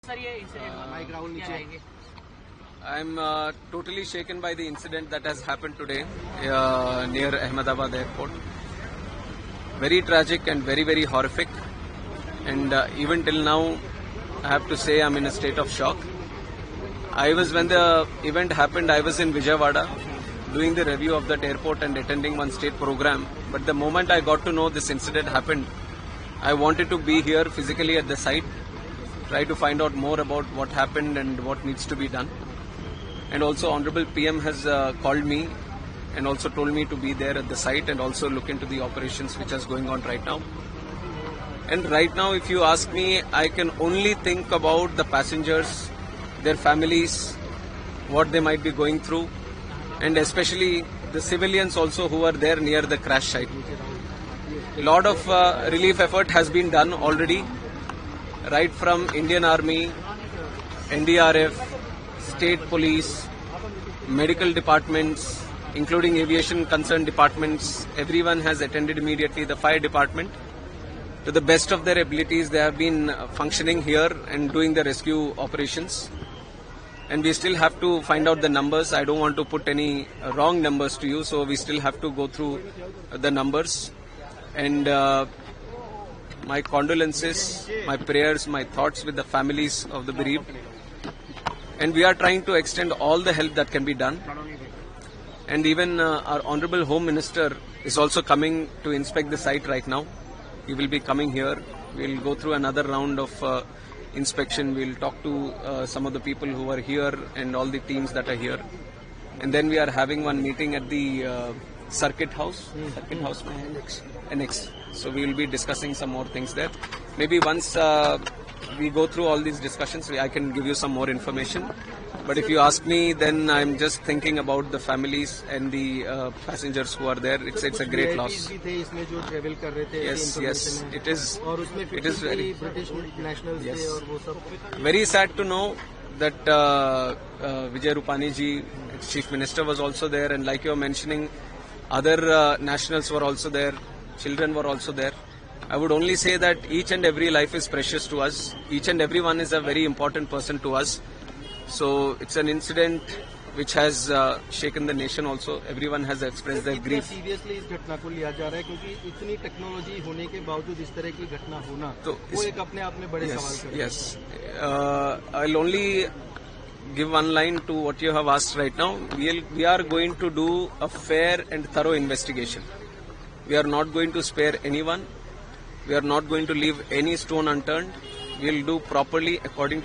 Sir ये incident I'm totally shaken by the incident that has happened today near Ahmedabad airport. Very tragic and very, very horrific. And even till now, I have to say I'm in a state of shock. When the event happened, I was in Vijayawada doing the review of that airport and attending one state program. But the moment I got to know this incident happened, I wanted to be here physically at the site, try to find out more about what happened and what needs to be done. And also Honorable PM has called me and also told me to be there at the site and also look into the operations which is going on right now. And right now, if you ask me, I can only think about the passengers, their families, what they might be going through, and especially the civilians also who are there near the crash site. A lot of relief effort has been done already, right from Indian Army, NDRF, state police, medical departments, including aviation concerned departments. Everyone has attended immediately. The fire department, to the best of their abilities, they have been functioning here and doing the rescue operations. And we still have to find out the numbers. I don't want to put any wrong numbers to you, so we still have to go through the numbers. And my condolences, my prayers, my thoughts with the families of the bereaved. And we are trying to extend all the help that can be done. And even our Honorable Home Minister is also coming to inspect the site right now. He will be coming here. We'll go through another round of inspection. We'll talk to some of the people who are here and all the teams that are here. And then we are having one meeting at the Circuit House. Annex. So we will be discussing some more things there. Maybe once we go through all these discussions, I can give you some more information. But if you ask me, then I'm just thinking about the families and the passengers who are there. It's a great loss. Yes, it is very, yes, very sad to know that Vijay Rupani ji, Chief Minister, was also there, and like you're mentioning, other nationals were also there, children were also there. I would only say that each and every life is precious to us. Each and every one is a very important person to us. So it's an incident which has shaken the nation also. Everyone has expressed their grief. Seriously इस घटना को लिया जा रहा है क्योंकि इतनी technology होने के बावजूद इस तरह की घटना होना तो वो एक अपने आप में बड़े सवाल है. Yes. I'll only give one line to what you have asked right now. We are going to do a fair and thorough investigation. We are not going to spare anyone. We are not going to leave any stone unturned. We will do properly according to